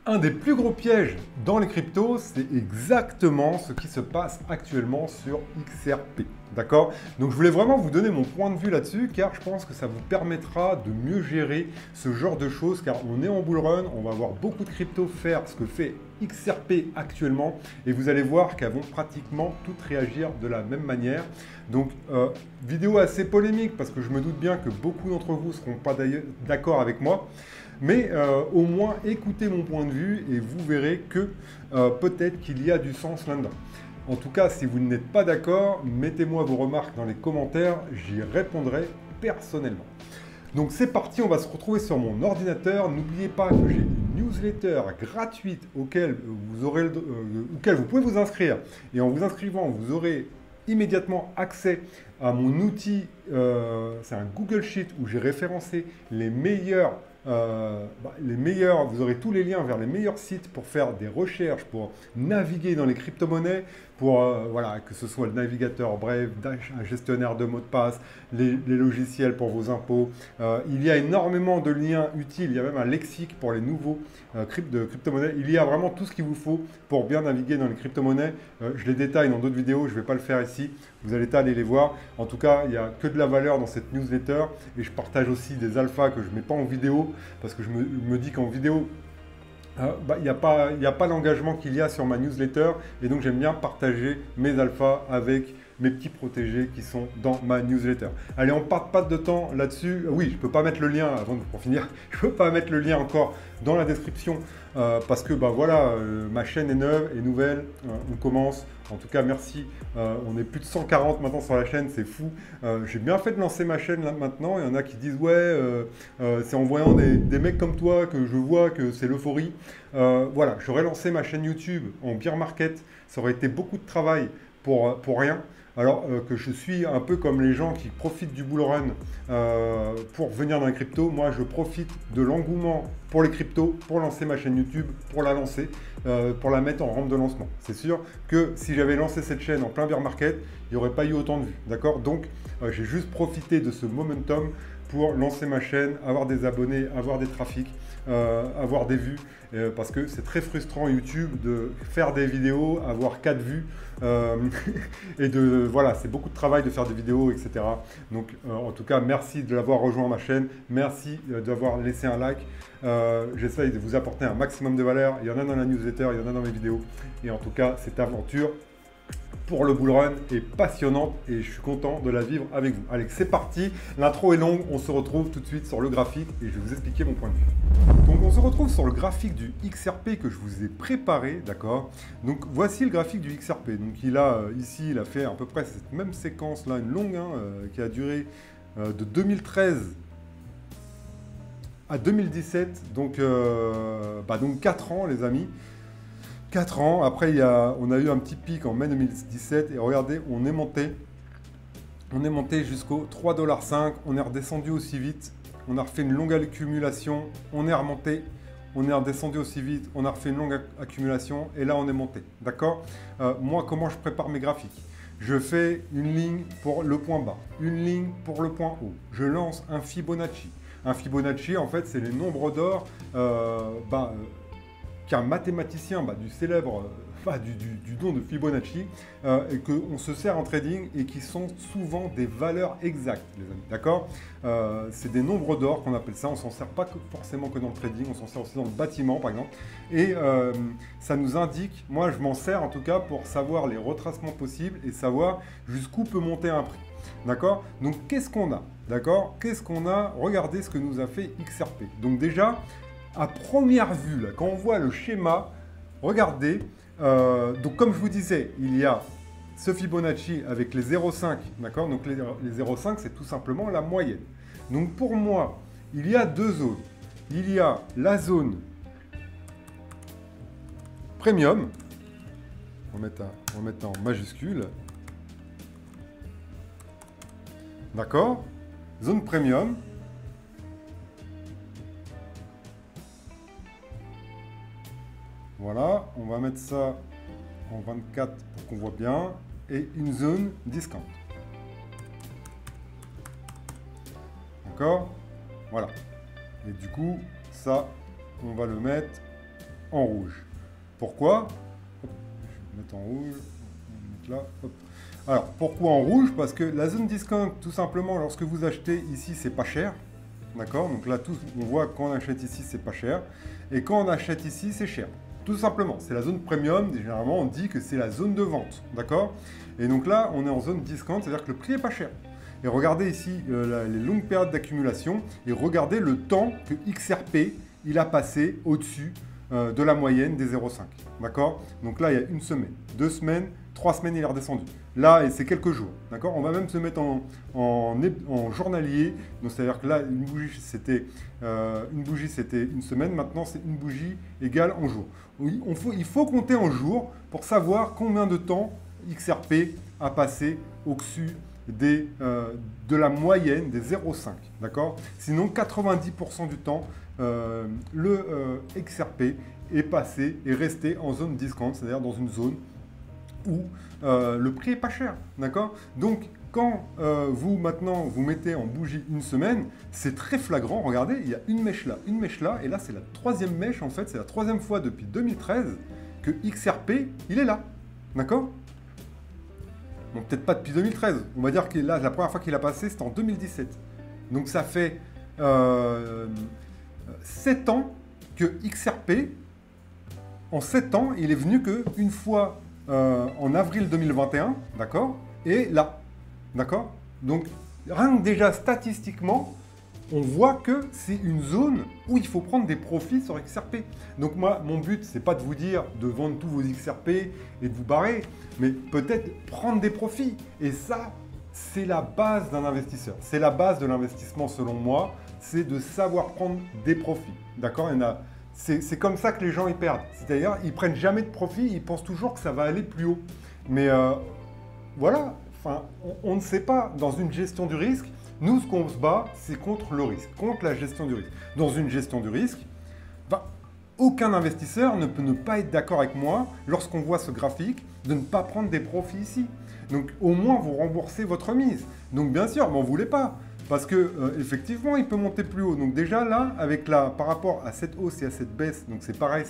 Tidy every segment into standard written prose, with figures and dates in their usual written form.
Un des plus gros pièges dans les cryptos, c'est exactement ce qui se passe actuellement sur XRP. D'accord? Donc je voulais vraiment vous donner mon point de vue là-dessus, car je pense que ça vous permettra de mieux gérer ce genre de choses, car on est en bull run, on va voir beaucoup de cryptos faire ce que fait XRP actuellement, et vous allez voir qu'elles vont pratiquement toutes réagir de la même manière. Donc vidéo assez polémique, parce que je me doute bien que beaucoup d'entre vous ne seront pas d'accord avec moi. Mais au moins écoutez mon point de vue et vous verrez que peut-être qu'il y a du sens là-dedans. En tout cas, si vous n'êtes pas d'accord, mettez-moi vos remarques dans les commentaires, j'y répondrai personnellement. Donc c'est parti, on va se retrouver sur mon ordinateur. N'oubliez pas que j'ai une newsletter gratuite auquel vous pouvez vous inscrire. Et en vous inscrivant, vous aurez immédiatement accès à mon outil. C'est un Google Sheet où j'ai référencé les meilleurs. Vous aurez tous les liens vers les meilleurs sites pour faire des recherches, pour naviguer dans les crypto-monnaies, pour voilà, que ce soit le navigateur Brave, un gestionnaire de mots de passe, les logiciels pour vos impôts. Il y a énormément de liens utiles, il y a même un lexique pour les nouveaux crypto-monnaies. Il y a vraiment tout ce qu'il vous faut pour bien naviguer dans les crypto-monnaies. Je les détaille dans d'autres vidéos, je ne vais pas le faire ici. Vous allez aller les voir. En tout cas, il n'y a que de la valeur dans cette newsletter et je partage aussi des alphas que je ne mets pas en vidéo parce que je me dis qu'en vidéo, il n'y a pas l'engagement qu'il y a sur ma newsletter et donc j'aime bien partager mes alphas avec mes petits protégés qui sont dans ma newsletter. Allez, on ne part pas de temps là-dessus. Oui, je ne peux pas mettre le lien, pour finir, je ne peux pas mettre le lien encore dans la description parce que voilà, ma chaîne est neuve et nouvelle, on commence. En tout cas, merci. On est plus de 140 maintenant sur la chaîne, c'est fou. J'ai bien fait de lancer ma chaîne là maintenant. Il y en a qui disent ouais, c'est en voyant des mecs comme toi que je vois que c'est l'euphorie. Voilà, j'aurais lancé ma chaîne YouTube en bear market. Ça aurait été beaucoup de travail pour rien. Alors que je suis un peu comme les gens qui profitent du bull run pour venir dans les cryptos. Moi, je profite de l'engouement pour les cryptos, pour lancer ma chaîne YouTube, pour la lancer, pour la mettre en rampe de lancement. C'est sûr que si j'avais lancé cette chaîne en plein bear market, il n'y aurait pas eu autant de vues. D'accord? Donc, j'ai juste profité de ce momentum pour lancer ma chaîne, avoir des abonnés, avoir des trafics, avoir des vues, parce que c'est très frustrant YouTube de faire des vidéos, avoir 4 vues, et voilà, c'est beaucoup de travail de faire des vidéos, etc. Donc en tout cas, merci de l'avoir rejoint ma chaîne, merci d'avoir laissé un like. J'essaye de vous apporter un maximum de valeur, il y en a dans la newsletter, il y en a dans mes vidéos, et en tout cas, cette aventure pour le bull run est passionnante et je suis content de la vivre avec vous. Allez, c'est parti. L'intro est longue, on se retrouve tout de suite sur le graphique et je vais vous expliquer mon point de vue. Donc on se retrouve sur le graphique du XRP que je vous ai préparé, d'accord? Donc voici le graphique du XRP. Donc ici, il a fait à peu près cette même séquence là, une longue, qui a duré de 2013 à 2017, donc 4 ans les amis. 4 ans, après on a eu un petit pic en mai 2017 et regardez, on est monté jusqu'au 3,5 $, on est redescendu aussi vite, on a refait une longue accumulation, on est remonté, on est redescendu aussi vite, on a refait une longue accumulation et là on est monté, d'accord? Moi, comment je prépare mes graphiques? Je fais une ligne pour le point bas, une ligne pour le point haut, je lance un Fibonacci. Un Fibonacci, en fait, c'est les nombres d'or qu'un mathématicien du célèbre du don de Fibonacci et qu'on se sert en trading et qui sont souvent des valeurs exactes, les amis, d'accord? C'est des nombres d'or qu'on appelle ça, on s'en sert pas forcément que dans le trading, on s'en sert aussi dans le bâtiment par exemple, et ça nous indique, moi je m'en sers en tout cas pour savoir les retracements possibles et savoir jusqu'où peut monter un prix. D'accord? Donc qu'est-ce qu'on a? D'accord? Qu'est-ce qu'on a? Regardez ce que nous a fait XRP. Donc déjà, à première vue, là, quand on voit le schéma, regardez, donc comme je vous disais, il y a ce Fibonacci avec les 0,5, d'accord? Donc les 0,5, c'est tout simplement la moyenne. Donc pour moi, il y a deux zones. Il y a la zone premium, on va mettre en majuscule, d'accord? Zone premium. Voilà, on va mettre ça en 24 pour qu'on voit bien. Et une zone discount. D'accord? Voilà. Et du coup, ça, on va le mettre en rouge. Pourquoi? Hop, je vais mettre en rouge, on va mettre là, hop. Alors, pourquoi en rouge? Parce que la zone discount, tout simplement, lorsque vous achetez ici, c'est pas cher. D'accord? Donc là, on voit quand on achète ici, c'est pas cher. Et quand on achète ici, c'est cher. Tout simplement, c'est la zone premium. Généralement, on dit que c'est la zone de vente. D'accord? Et donc là, on est en zone discount, c'est-à-dire que le prix est pas cher. Et regardez ici les longues périodes d'accumulation et regardez le temps que XRP il a passé au-dessus de la moyenne des 0,5. D'accord? Donc là, il y a une semaine, 2 semaines, 3 semaines, il est redescendu. Là, et c'est quelques jours. D'accord? On va même se mettre en journalier. Donc, c'est-à-dire que là, une bougie, c'était une semaine. Maintenant, c'est une bougie égale en jour. Il faut compter en jours pour savoir combien de temps XRP a passé au-dessus de la moyenne des 0,5. D'accord? Sinon, 90% du temps, le XRP est resté en zone discount, c'est-à-dire dans une zone où le prix est pas cher, d'accord? Donc, quand vous mettez en bougie une semaine, c'est très flagrant. Regardez, il y a une mèche là, et là, c'est la troisième mèche, en fait. C'est la troisième fois depuis 2013 que XRP, il est là, d'accord? Bon, peut-être pas depuis 2013. On va dire que là, la première fois qu'il a passé, c'était en 2017. Donc, ça fait 7 ans que XRP, en 7 ans, il est venu qu'une fois en avril 2021, d'accord? Et là, d'accord? Donc, rien que déjà statistiquement, on voit que c'est une zone où il faut prendre des profits sur XRP. Donc moi, mon but, c'est pas de vous dire de vendre tous vos XRP et de vous barrer, mais peut-être prendre des profits. Et ça, c'est la base d'un investisseur. C'est la base de l'investissement selon moi, c'est de savoir prendre des profits. D'accord? C'est comme ça que les gens y perdent. C'est-à-dire, ils prennent jamais de profit, ils pensent toujours que ça va aller plus haut. Mais voilà, enfin, on ne sait pas. Dans une gestion du risque, nous, ce qu'on se bat, c'est contre le risque, contre la gestion du risque. Dans une gestion du risque, aucun investisseur ne peut ne pas être d'accord avec moi, lorsqu'on voit ce graphique, de ne pas prendre des profits ici. Donc, au moins, vous remboursez votre mise. Donc, bien sûr, mais on ne voulait pas. Parce que effectivement, il peut monter plus haut. Donc déjà là, par rapport à cette hausse et à cette baisse, donc c'est pareil,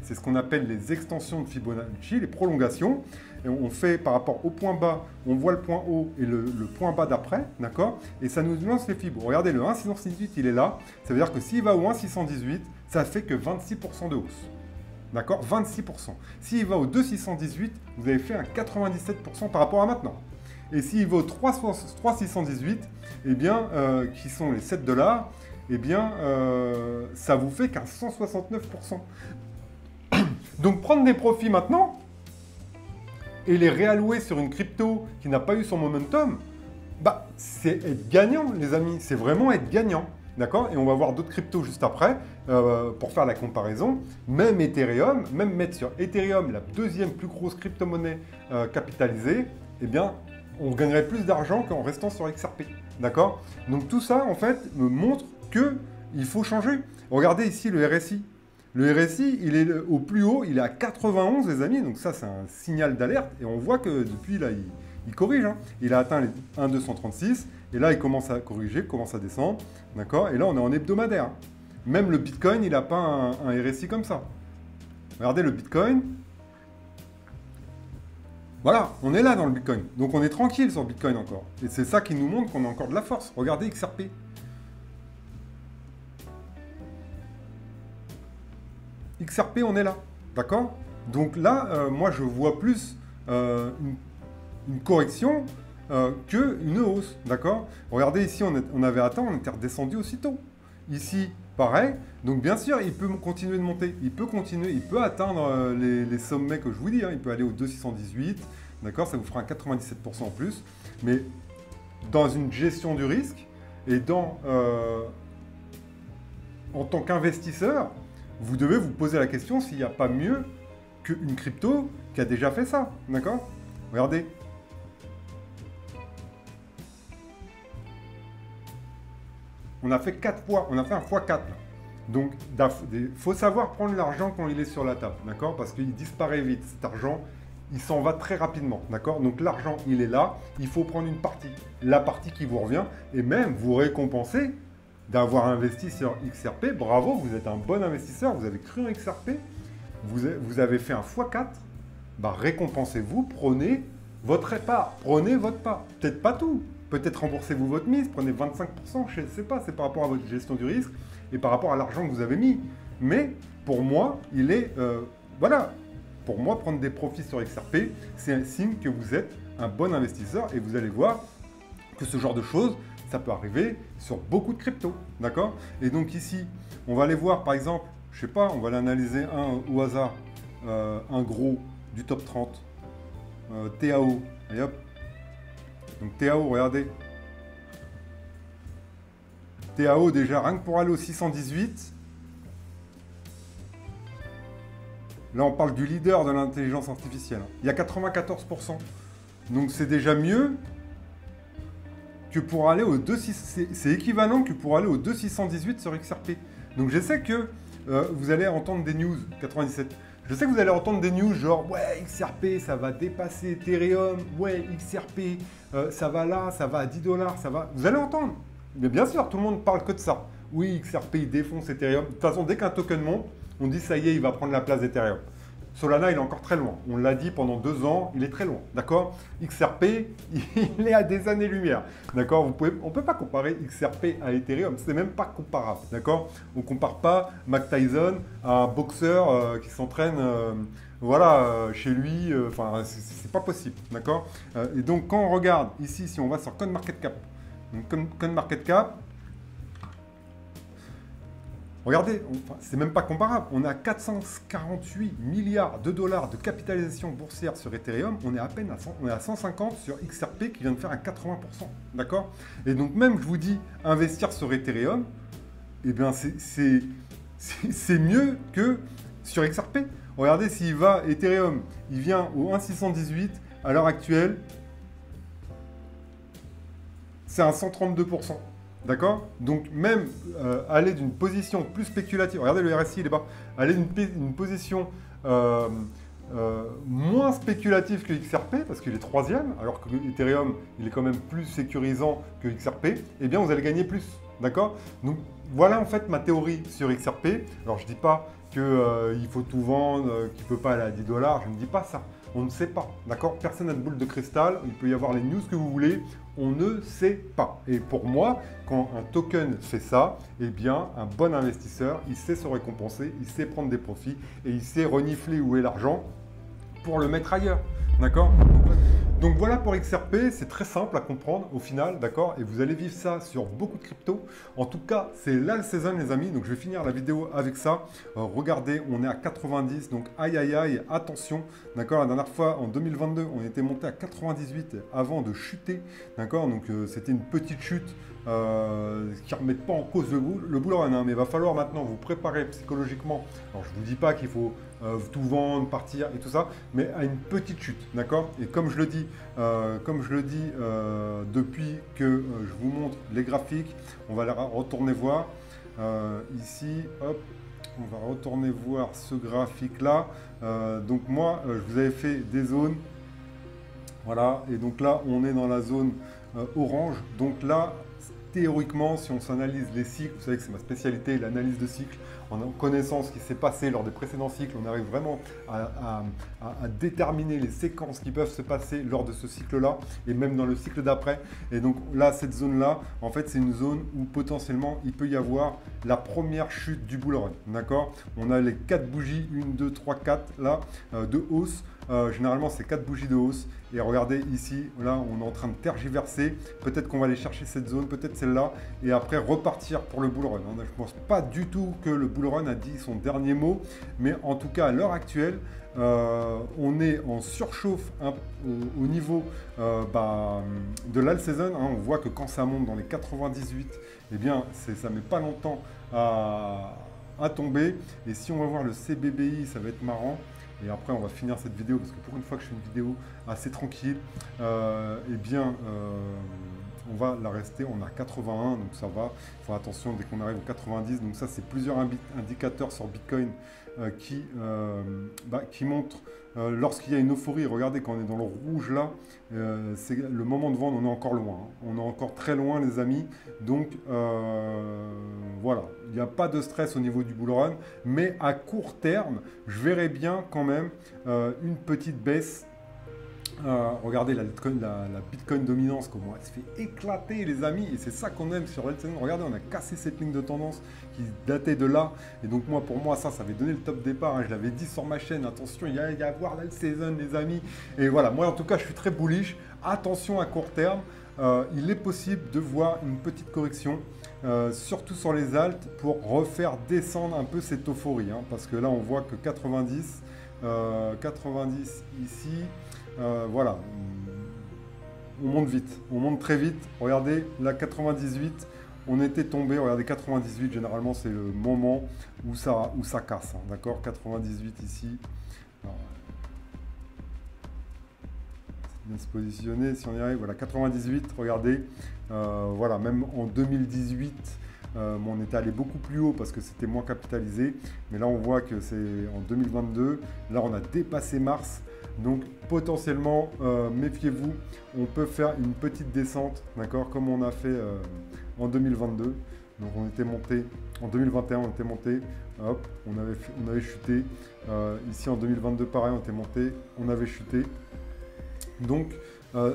c'est ce qu'on appelle les extensions de Fibonacci, les prolongations. Et on fait par rapport au point bas, on voit le point haut et le point bas d'après, d'accord? Et ça nous lance les fibos. Regardez, le 1,618, il est là. Ça veut dire que s'il va au 1,618, ça fait que 26% de hausse. D'accord? 26%. S'il va au 2,618, vous avez fait un 97% par rapport à maintenant. Et s'il vaut 3,618, eh bien, qui sont les 7 $, eh bien, ça vous fait qu'un 169%. Donc, prendre des profits maintenant et les réallouer sur une crypto qui n'a pas eu son momentum, c'est être gagnant, les amis. C'est vraiment être gagnant. D'accord? Et on va voir d'autres cryptos juste après pour faire la comparaison. Même Ethereum, même mettre sur Ethereum, la deuxième plus grosse crypto-monnaie capitalisée, eh bien, on gagnerait plus d'argent qu'en restant sur XRP. D'accord? Donc tout ça, en fait, me montre qu'il faut changer. Regardez ici le RSI. Le RSI, il est au plus haut, il est à 91, les amis. Donc ça, c'est un signal d'alerte. Et on voit que depuis, là, il corrige. Hein. Il a atteint les 1,236. Et là, il commence à corriger, commence à descendre. D'accord? Et là, on est en hebdomadaire. Hein. Même le Bitcoin, il n'a pas un RSI comme ça. Regardez le Bitcoin. Voilà, on est là dans le Bitcoin. Donc on est tranquille sur le Bitcoin encore. Et c'est ça qui nous montre qu'on a encore de la force. Regardez XRP. XRP, on est là. D'accord? Donc là, moi, je vois plus une correction qu'une hausse. D'accord? Regardez ici, on avait atteint, on était redescendu aussitôt. Ici, pareil. Donc bien sûr, il peut continuer de monter. Il peut continuer, il peut atteindre les sommets que je vous dis. Hein. Il peut aller au 2,618. D'accord? Ça vous fera un 97% en plus. Mais dans une gestion du risque et en tant qu'investisseur, vous devez vous poser la question s'il n'y a pas mieux qu'une crypto qui a déjà fait ça. D'accord? Regardez. On a fait 4 fois, on a fait un x4 là. Donc, il faut savoir prendre l'argent quand il est sur la table, d'accord? Parce qu'il disparaît vite. Cet argent, il s'en va très rapidement, d'accord? Donc, l'argent, il est là. Il faut prendre une partie, la partie qui vous revient, et même vous récompenser d'avoir investi sur XRP. Bravo, vous êtes un bon investisseur. Vous avez cru en XRP vous avez fait un x4, bah, récompensez-vous, prenez votre part, prenez votre part. Peut-être pas tout, peut-être remboursez-vous votre mise, prenez 25%, je ne sais pas, c'est par rapport à votre gestion du risque et par rapport à l'argent que vous avez mis. Mais pour moi, il est, voilà, pour moi, prendre des profits sur XRP, c'est un signe que vous êtes un bon investisseur et vous allez voir que ce genre de choses, ça peut arriver sur beaucoup de cryptos, d'accord? Et donc ici, on va aller voir par exemple, je sais pas, on va l'analyser un au hasard, un gros du top 30, TAO, et hop. Donc TAO, regardez. TAO déjà, rien que pour aller au 618, là on parle du leader de l'intelligence artificielle, il y a 94%. Donc c'est déjà mieux que pour aller au 2,6... C'est équivalent que pour aller au 2,618 sur XRP. Donc je sais que vous allez entendre des news, 97. Je sais que vous allez entendre des news genre, ouais, XRP, ça va dépasser Ethereum, ouais, XRP, ça va là, ça va à 10 $, ça va... Vous allez entendre. Mais bien sûr, tout le monde parle que de ça. Oui, XRP, il défonce Ethereum. De toute façon, dès qu'un token monte, on dit, ça y est, il va prendre la place d'Ethereum. Solana, il est encore très loin. On l'a dit pendant 2 ans, il est très loin. D'accord? XRP, il est à des années-lumière. D'accord? On ne peut pas comparer XRP à Ethereum. C'est même pas comparable. D'accord? On ne compare pas Mike Tyson à un boxeur qui s'entraîne voilà, chez lui. Enfin, c'est pas possible. D'accord? Et donc, quand on regarde ici, si on va sur CoinMarketCap, donc CoinMarketCap, regardez, enfin, c'est même pas comparable. On a 448 milliards de dollars de capitalisation boursière sur Ethereum. On est à peine à 150 sur XRP qui vient de faire un 80%. D'accord? Et donc même, je vous dis, investir sur Ethereum, eh bien c'est mieux que sur XRP. Regardez s'il va, Ethereum, il vient au 1,618 à l'heure actuelle. C'est un 132%. D'accord? Donc même aller d'une position plus spéculative, regardez le RSI il est bas, aller d'une position moins spéculative que XRP, parce qu'il est troisième, alors que Ethereum il est quand même plus sécurisant que XRP, eh bien vous allez gagner plus. D'accord? Donc voilà en fait ma théorie sur XRP. Alors je ne dis pas qu'il faut tout vendre, qu'il ne peut pas aller à 10 $, je ne dis pas ça. On ne sait pas, d'accord? Personne n'a de boule de cristal, il peut y avoir les news que vous voulez, on ne sait pas. Et pour moi, quand un token fait ça, eh bien, un bon investisseur, il sait se récompenser, il sait prendre des profits et il sait renifler où est l'argent pour le mettre ailleurs, d'accord? Donc voilà pour XRP, c'est très simple à comprendre au final, d'accord? Et vous allez vivre ça sur beaucoup de cryptos. En tout cas, c'est là le saison les amis, donc je vais finir la vidéo avec ça. Regardez, on est à 90, donc aïe aïe aïe, attention, d'accord? La dernière fois, en 2022, on était monté à 98 avant de chuter, d'accord? Donc c'était une petite chute qui ne remet pas en cause le bull run, hein, mais il va falloir maintenant vous préparer psychologiquement. Alors je ne vous dis pas qu'il faut tout vendre, partir et tout ça, mais à une petite chute, d'accord? Et comme je le dis, depuis que je vous montre les graphiques, on va retourner voir ici, hop, on va retourner voir ce graphique-là. Donc moi, je vous avais fait des zones, voilà, et donc là, on est dans la zone orange. Donc là, théoriquement, si on s'analyse les cycles, vous savez que c'est ma spécialité, l'analyse de cycles, en connaissant ce qui s'est passé lors des précédents cycles, on arrive vraiment à déterminer les séquences qui peuvent se passer lors de ce cycle-là et même dans le cycle d'après. Et donc là, cette zone-là, en fait, c'est une zone où potentiellement, il peut y avoir la première chute du bull run. D'accord? On a les 4 bougies, 1, 2, 3, 4 là, de hausse. Généralement, c'est 4 bougies de hausse. Et regardez ici, là, on est en train de tergiverser. Peut-être qu'on va aller chercher cette zone, peut-être celle-là, et après repartir pour le bull run. Je ne pense pas du tout que le bull run a dit son dernier mot, mais en tout cas, à l'heure actuelle, on est en surchauffe au niveau de l'all season. Hein. On voit que quand ça monte dans les 98, eh bien, ça ne met pas longtemps à tomber. Et si on va voir le CBBI, ça va être marrant. Et après, on va finir cette vidéo, parce que pour une fois que je fais une vidéo assez tranquille, on va la rester, on a 81, donc ça va. Il faut attention dès qu'on arrive aux 90. Donc ça, c'est plusieurs indicateurs sur Bitcoin qui montrent lorsqu'il y a une euphorie. Regardez, quand on est dans le rouge là, c'est le moment de vendre, on est encore loin. Hein. On est encore très loin, les amis. Donc voilà, il n'y a pas de stress au niveau du bull run, mais à court terme, je verrai bien quand même une petite baisse. Regardez la Bitcoin dominance, comment elle se fait éclater, les amis, et c'est ça qu'on aime sur Altcoin. Regardez, on a cassé cette ligne de tendance qui datait de là, et donc pour moi, ça avait donné le top départ. Hein. Je l'avais dit sur ma chaîne, attention, il y a à voir la saison, les amis. Et voilà, moi en tout cas, je suis très bullish. Attention à court terme, il est possible de voir une petite correction. Surtout sur les alts pour refaire descendre un peu cette euphorie, hein, parce que là on voit que 90 ici, voilà, on monte vite, on monte très vite. Regardez, la 98, on était tombé, regardez 98, généralement c'est le moment où ça casse, hein, d'accord, 98 ici. Alors, bien se positionner, si on y arrive, voilà, 98, regardez, voilà, même en 2018, on était allé beaucoup plus haut parce que c'était moins capitalisé, mais là on voit que c'est en 2022, là on a dépassé Mars, donc potentiellement, méfiez-vous, on peut faire une petite descente, d'accord, comme on a fait en 2022, donc on était monté, en 2021 on était monté, hop, on avait chuté, ici en 2022 pareil, on était monté, on avait chuté. Donc,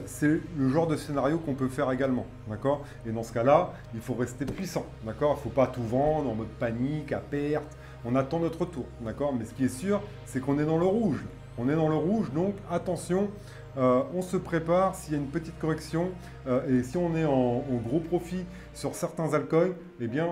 c'est le genre de scénario qu'on peut faire également, d'accord? Et dans ce cas-là, il faut rester puissant, d'accord? Il ne faut pas tout vendre en mode panique, à perte. On attend notre tour, d'accord? Mais ce qui est sûr, c'est qu'on est dans le rouge. On est dans le rouge, donc attention, on se prépare s'il y a une petite correction. Et si on est en gros profit sur certains altcoins, eh bien,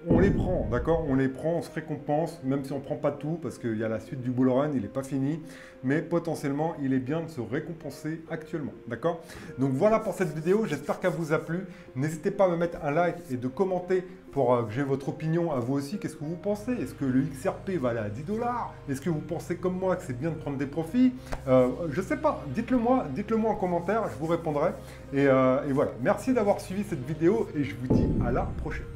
on les prend, d'accord? On les prend, on se récompense, même si on ne prend pas tout, parce qu'il y a la suite du bull run, il n'est pas fini. Mais potentiellement, il est bien de se récompenser actuellement, d'accord? Donc voilà pour cette vidéo, j'espère qu'elle vous a plu. N'hésitez pas à me mettre un like et de commenter pour que j'ai votre opinion à vous aussi. Qu'est-ce que vous pensez? Est-ce que le XRP va aller à 10 $? Est-ce que vous pensez comme moi que c'est bien de prendre des profits? Je ne sais pas, dites-le moi en commentaire, je vous répondrai. Et voilà, merci d'avoir suivi cette vidéo et je vous dis à la prochaine.